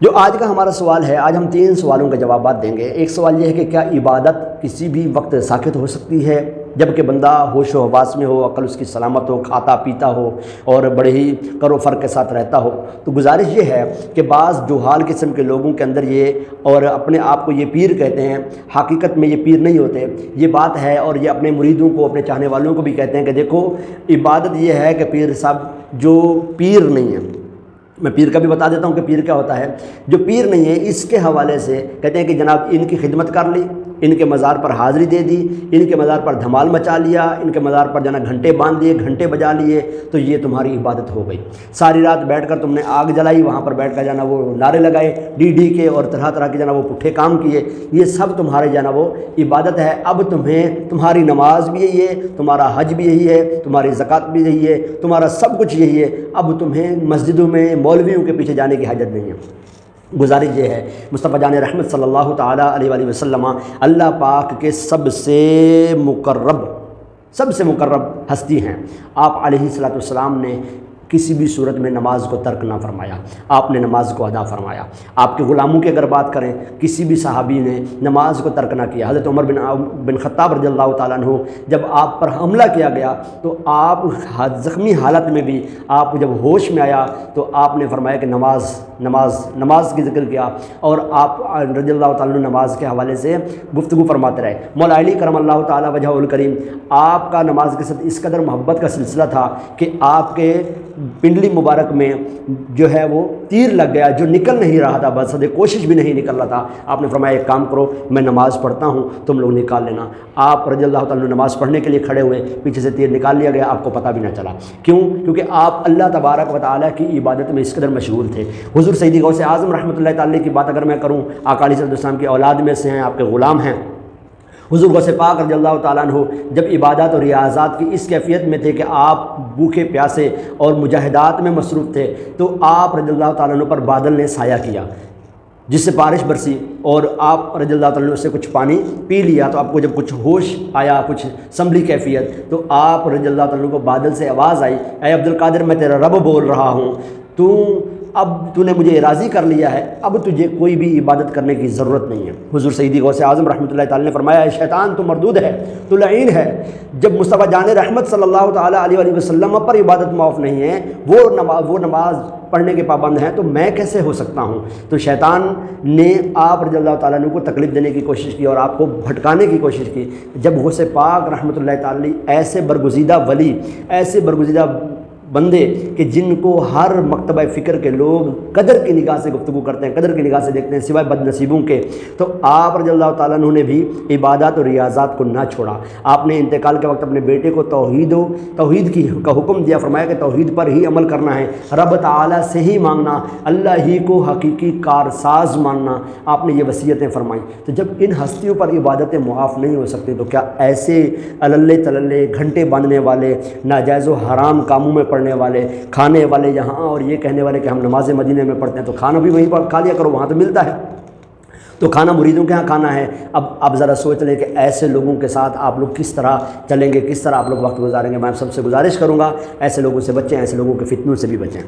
جو آج کا ہمارا سوال ہے، آج ہم 3 سوالوں کے جوابات دیں گے۔ ایک سوال یہ ہے کہ کیا عبادت کسی بھی وقت ساقط ہو سکتی ہے جب کہ بندہ ہوش و حواس میں ہو، عقل اس کی سلامت ہو، کھاتا پیتا ہو اور بڑے ہی کر و فر کے ساتھ رہتا ہو؟ تو گزارش یہ ہے کہ بعض جوہال قسم کے لوگوں کے اندر یہ، اور اپنے آپ کو یہ پیر کہتے ہیں، حقیقت میں یہ پیر نہیں ہوتے، یہ بات ہے، اور یہ اپنے مریدوں کو، اپنے چاہنے والوں کو بھی کہتے ہیں کہ دیکھو عبادت یہ ہے کہ پیر صاحب جو پیر نہیں ہے، میں پیر کا بھی بتا دیتا ہوں کہ پیر کیا ہوتا ہے۔ جو پیر نہیں ہے اس کے حوالے سے کہتے ہیں کہ جناب ان کی خدمت کر لی، ان کے مزار پر حاضری دے دی، ان کے مزار پر دھمال مچا لیا، ان کے مزار پر جانا گھنٹے باندھ دیے، گھنٹے بجا لیے، تو یہ تمہاری عبادت ہو گئی۔ ساری رات بیٹھ کر تم نے آگ جلائی، وہاں پر بیٹھ کر جانا وہ نعرے لگائے ڈی ڈی کے اور طرح طرح کے جانا وہ پٹھے کام کیے، یہ سب تمہارے جانا وہ عبادت ہے۔ اب تمہیں تمہاری نماز بھی یہی ہے، تمہارا حج بھی یہی ہے، تمہاری زکوٰۃ بھی یہی ہے، تمہارا سب کچھ یہی ہے، اب تمہیں مسجدوں میں مولویوں کے پیچھے جانے کی حاجت نہیں ہے۔ گزارش یہ ہے، مصطفیٰ جان رحمت صلی اللہ تعالیٰ علیہ وآلہ وسلم اللہ پاک کے سب سے مقرب ہستی ہیں۔ آپ علیہ الصلوۃ والسلام نے کسی بھی صورت میں نماز کو ترک نہ فرمایا، آپ نے نماز کو ادا فرمایا۔ آپ کے غلاموں کی اگر بات کریں، کسی بھی صحابی نے نماز کو ترک نہ کیا۔ حضرت عمر بن خطاب رضی اللہ تعالیٰ عنہ جب آپ پر حملہ کیا گیا تو آپ زخمی حالت میں بھی، آپ جب ہوش میں آیا تو آپ نے فرمایا کہ نماز کی ذکر کیا، اور آپ رضی اللہ تعالیٰ عنہ نماز کے حوالے سے گفتگو فرماتے رہے۔ مولا علی کرم اللہ تعالیٰ وجہہ الکریم، آپ کا نماز کے ساتھ اس قدر محبت کا سلسلہ تھا کہ آپ کے پنڈلی مبارک میں جو ہے وہ تیر لگ گیا، جو نکل نہیں رہا تھا، بس کوشش بھی نہیں نکل رہا تھا۔ آپ نے فرمایا ایک کام کرو، میں نماز پڑھتا ہوں، تم لوگ نکال لینا۔ آپ رضی اللہ تعالیٰ عنہ نماز پڑھنے کے لیے کھڑے ہوئے، پیچھے سے تیر نکال لیا گیا، آپ کو پتہ بھی نہ چلا۔ کیوں؟ کیونکہ آپ اللہ تبارک و تعالیٰ کی عبادت میں اس قدر مشغول تھے۔ حضور سیدی غوث اعظم رحمۃ اللہ تعالیٰ کی بات اگر میں کروں، آقا علیہ السلام کی اولاد میں سے ہیں، آپ کے غلام ہیں۔ حضور غوث پاک رضی اللہ تعالیٰ عنہ جب عبادات اور ریاضات کی اس کیفیت میں تھے کہ آپ بھوکے پیاسے اور مجاہدات میں مصروف تھے، تو آپ رضی اللہ تعالیٰ عنہ پر بادل نے سایہ کیا، جس سے بارش برسی، اور آپ رضی اللہ تعالیٰ عنہ سے کچھ پانی پی لیا، تو آپ کو جب کچھ ہوش آیا، کچھ سنبھلی کیفیت، تو آپ رضی اللہ تعالیٰ عنہ کو بادل سے آواز آئی، اے عبد القادر میں تیرا رب بول رہا ہوں، تو نے مجھے راضی کر لیا ہے، اب تجھے کوئی بھی عبادت کرنے کی ضرورت نہیں ہے۔ حضور سیدی غوث اعظم رحمۃ اللہ تعالیٰ نے فرمایا، اے شیطان تو مردود ہے، تو لعین ہے۔ جب مصطفیٰ جان رحمت صلی اللہ تعالیٰ علیہ وآلہ وسلم پر عبادت معاف نہیں ہے، وہ نماز پڑھنے کے پابند ہیں، تو میں کیسے ہو سکتا ہوں؟ تو شیطان نے آپ رضی اللہ تعالیٰ عنہ کو تکلیف دینے کی کوشش کی اور آپ کو بھٹکانے کی کوشش کی۔ جب غوث پاک رحمۃ اللہ تعالیٰ ایسے برگزیدہ ولی، ایسے برگزیدہ بندے کہ جن کو ہر مکتبہ فکر کے لوگ قدر کی نگاہ سے گفتگو کرتے ہیں، قدر کی نگاہ سے دیکھتے ہیں، سوائے بد نصیبوں کے، تو آپ رضی اللہ تعالیٰ عنہ نے بھی عبادات اور ریاضات کو نہ چھوڑا۔ آپ نے انتقال کے وقت اپنے بیٹے کو توحید کا حکم دیا، فرمایا کہ توحید پر ہی عمل کرنا ہے، رب تعالیٰ سے ہی مانگنا، اللہ ہی کو حقیقی کارساز ماننا، آپ نے یہ وصیتیں فرمائیں۔ تو جب ان ہستیوں پر عبادتیں معاف نہیں ہو سکتی، تو کیا ایسے اللے تللے گھنٹے باندھنے والے، ناجائز و حرام کاموں میں پڑھنے والے، کھانے والے یہاں اور یہ کہنے والے کہ ہم نماز مدینے میں پڑھتے ہیں، تو کھانا بھی وہیں پر کھا لیا کرو، وہاں تو ملتا ہے، تو کھانا مریدوں کے ہاں کھانا ہے۔ اب ذرا سوچ لیں کہ ایسے لوگوں کے ساتھ آپ لوگ کس طرح چلیں گے، کس طرح آپ لوگ وقت گزاریں گے۔ میں آپ سب سے گزارش کروں گا ایسے لوگوں سے بچیں، ایسے لوگوں کے فتنوں سے بھی بچیں۔